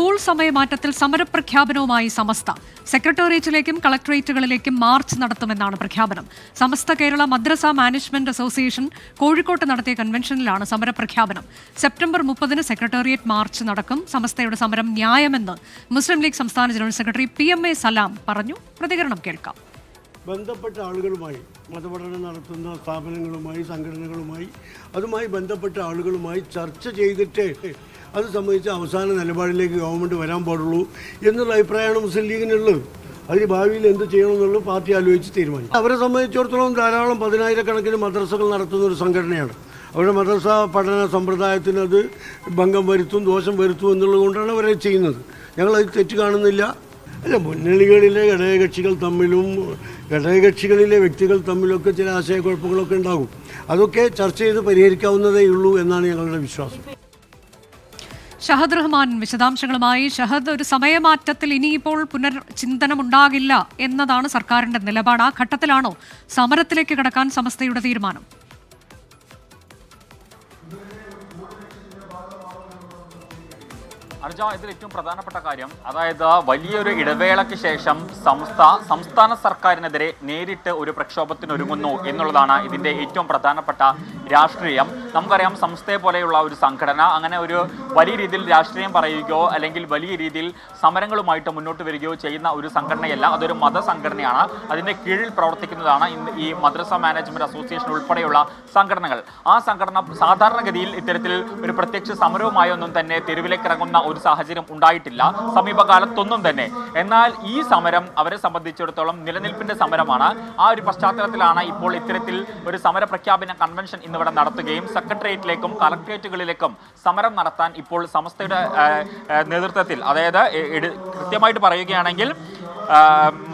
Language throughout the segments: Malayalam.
സ്കൂൾ സമയമാറ്റത്തിൽ സമരപ്രഖ്യാപനവുമായി സമസ്ത. സെക്രട്ടേറിയറ്റിലേക്കും കളക്ടറേറ്റുകളിലേക്കും മാർച്ച് നടത്തുമെന്നാണ് പ്രഖ്യാപനം. സമസ്ത കേരള മദ്രസ മാനേജ്മെന്റ് അസോസിയേഷൻ കോഴിക്കോട്ട് നടത്തിയ കൺവെൻഷനിലാണ് സമരപ്രഖ്യാപനം. സെപ്റ്റംബർ 30 സെക്രട്ടേറിയറ്റ് മാർച്ച് നടക്കും. സമസ്തയുടെ സമരം ന്യായമെന്ന് മുസ്ലിം ലീഗ് സംസ്ഥാന ജനറൽ സെക്രട്ടറി PMA സലാം പറഞ്ഞു. പ്രതികരണം കേൾക്കാം. ബന്ധപ്പെട്ട ആളുകളുമായി, മതപഠനം നടത്തുന്ന സ്ഥാപനങ്ങളുമായി, സംഘടനകളുമായി, അതുമായി ബന്ധപ്പെട്ട ആളുകളുമായി ചർച്ച ചെയ്തിട്ടേ അത് സംബന്ധിച്ച് അവസാന നിലപാടിലേക്ക് ഗവൺമെൻറ് വരാൻ പാടുള്ളൂ എന്നുള്ള അഭിപ്രായമാണ് മുസ്ലിം ലീഗിനുള്ളത്. അതിന് ഭാവിയിൽ എന്ത് ചെയ്യണമെന്നുള്ളത് പാർട്ടി ആലോചിച്ച് തീരുമാനിക്കും. അവരെ സംബന്ധിച്ചിടത്തോളം ധാരാളം 10,000-കണക്കിന് മദ്രസകൾ നടത്തുന്ന ഒരു സംഘടനയാണ്. അവരുടെ മദ്രസ പഠന സമ്പ്രദായത്തിന് അത് ഭംഗം വരുത്തും, ദോഷം വരുത്തും എന്നുള്ളത് കൊണ്ടാണ് അവരെ ചെയ്യുന്നത്. ഞങ്ങളത് തെറ്റ് കാണുന്നില്ല. അല്ല, മുന്നണികളിലെ ഘടകകക്ഷികൾ തമ്മിലും ഘടകകക്ഷികളിലെ വ്യക്തികൾ തമ്മിലൊക്കെ ചില ആശയക്കുഴപ്പങ്ങളൊക്കെ ഉണ്ടാകും. അതൊക്കെ ചർച്ച ചെയ്ത് പരിഹരിക്കാവുന്നതേ ഉള്ളൂ എന്നാണ് ഞങ്ങളുടെ വിശ്വാസം. ഷഹദ് റഹ്മാൻ വിശദാംശങ്ങളുമായി. ഷഹദ്, ഒരു സമയമാറ്റത്തിൽ ഇനിയിപ്പോൾ പുനർചിന്തനം ഉണ്ടാകില്ല എന്നതാണ് സർക്കാരിന്റെ നിലപാട്. ആ ഘട്ടത്തിലാണോ സമരത്തിലേക്ക് കടക്കാൻ സമസ്തയുടെ തീരുമാനം? അർജ, ഇതിൽ ഏറ്റവും പ്രധാനപ്പെട്ട കാര്യം, അതായത് വലിയൊരു ഇടവേളയ്ക്ക് ശേഷം സംസ്ഥാന സർക്കാരിനെതിരെ നേരിട്ട് ഒരു പ്രക്ഷോഭത്തിനൊരുങ്ങുന്നു എന്നുള്ളതാണ് ഇതിൻ്റെ ഏറ്റവും പ്രധാനപ്പെട്ട രാഷ്ട്രീയം. നമുക്കറിയാം, സംസ്ഥയെ പോലെയുള്ള ഒരു സംഘടന അങ്ങനെ ഒരു വലിയ രീതിയിൽ രാഷ്ട്രീയം പറയുകയോ അല്ലെങ്കിൽ വലിയ രീതിയിൽ സമരങ്ങളുമായിട്ട് മുന്നോട്ട് വരികയോ ചെയ്യുന്ന ഒരു സംഘടനയല്ല. അതൊരു മതസംഘടനയാണ്. അതിൻ്റെ കീഴിൽ പ്രവർത്തിക്കുന്നതാണ് ഈ മദ്രസ മാനേജ്മെൻറ്റ് അസോസിയേഷൻ ഉൾപ്പെടെയുള്ള സംഘടനകൾ. ആ സംഘടന സാധാരണഗതിയിൽ ഇത്തരത്തിൽ ഒരു പ്രത്യക്ഷ സമരവുമായൊന്നും തന്നെ തെരുവിലേക്ക് ഇറങ്ങുന്ന ഒരു സാഹചര്യം ഉണ്ടായിട്ടില്ല സമീപകാലത്തൊന്നും തന്നെ. എന്നാൽ ഈ സമരം അവരെ സംബന്ധിച്ചിടത്തോളം നിലനിൽപ്പിന്റെ സമരമാണ്. ആ ഒരു പശ്ചാത്തലത്തിലാണ് ഇപ്പോൾ ഇത്തരത്തിൽ ഒരു സമര പ്രഖ്യാപന കൺവെൻഷൻ ഇന്നിവിടെ നടത്തുകയും സെക്രട്ടേറിയറ്റിലേക്കും കളക്ടറേറ്റുകളിലേക്കും സമരം നടത്താൻ ഇപ്പോൾ സമസ്തയുടെ നേതൃത്വത്തിൽ, അതായത് കൃത്യമായിട്ട് പറയുകയാണെങ്കിൽ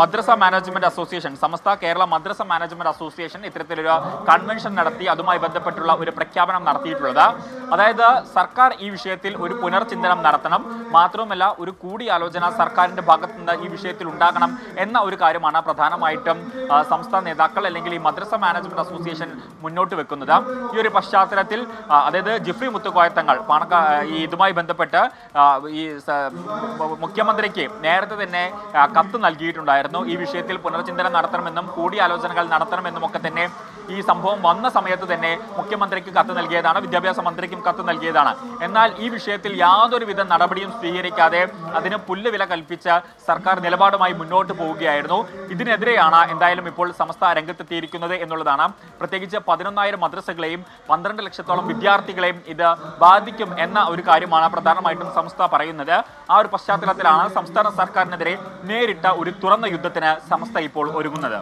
മദ്രസ മാനേജ്മെന്റ് അസോസിയേഷൻ, സമസ്ത കേരള മദ്രസ മാനേജ്മെന്റ് അസോസിയേഷൻ ഇത്തരത്തിലൊരു കൺവെൻഷൻ നടത്തി അതുമായി ബന്ധപ്പെട്ടുള്ള ഒരു പ്രഖ്യാപനം നടത്തിയിട്ടുള്ളത്. അതായത് സർക്കാർ ഈ വിഷയത്തിൽ ഒരു പുനർചിന്തനം നടത്തണം, മാത്രവുമല്ല ഒരു കൂടിയാലോചന സർക്കാരിന്റെ ഭാഗത്ത് നിന്ന് ഈ വിഷയത്തിൽ ഉണ്ടാകണം എന്ന ഒരു കാര്യമാണ് പ്രധാനമായിട്ടും സംസ്ഥാന നേതാക്കൾ അല്ലെങ്കിൽ ഈ മദ്രസ മാനേജ്മെന്റ് അസോസിയേഷൻ മുന്നോട്ട് വെക്കുന്നത്. ഈ ഒരു പശ്ചാത്തലത്തിൽ അതായത് ജിഫ്രി മുത്തുക്കോയത്തങ്ങൾ ഇതുമായി ബന്ധപ്പെട്ട് ഈ മുഖ്യമന്ത്രിക്ക് നേരത്തെ തന്നെ കത്ത് നൽകിയിട്ടുണ്ടായിരുന്നു. ഈ വിഷയത്തിൽ പുനർചിന്തനം നടത്തണമെന്നും കൂടിയാലോചനകൾ നടത്തണമെന്നും ഒക്കെ തന്നെ ഈ സംഭവം വന്ന സമയത്ത് തന്നെ മുഖ്യമന്ത്രിക്ക് കത്ത് നൽകിയതാണ്, വിദ്യാഭ്യാസ മന്ത്രിക്കും കത്ത് നൽകിയതാണ്. എന്നാൽ ഈ വിഷയത്തിൽ യാതൊരുവിധ നടപടിയും സ്വീകരിക്കാതെ അതിന് പുല്ലുവില കൽപ്പിച്ച് സർക്കാർ നിലപാടുമായി മുന്നോട്ട് പോവുകയായിരുന്നു. ഇതിനെതിരെയാണ് എന്തായാലും ഇപ്പോൾ സമസ്ത രംഗത്തെത്തിയിരിക്കുന്നത് എന്നുള്ളതാണ്. പ്രത്യേകിച്ച് 11,000 മദ്രസകളെയും 12 ലക്ഷത്തോളം വിദ്യാർത്ഥികളെയും ഇത് ബാധിക്കും എന്ന ഒരു കാര്യമാണ് പ്രധാനമായിട്ടും സമസ്ത പറയുന്നത്. ആ ഒരു പശ്ചാത്തലത്തിലാണ് സംസ്ഥാന സർക്കാരിനെതിരെ നേരിട്ട ഒരു തുറന്ന യുദ്ധത്തിന് സമസ്ത ഇപ്പോൾ ഒരുങ്ങുന്നത്.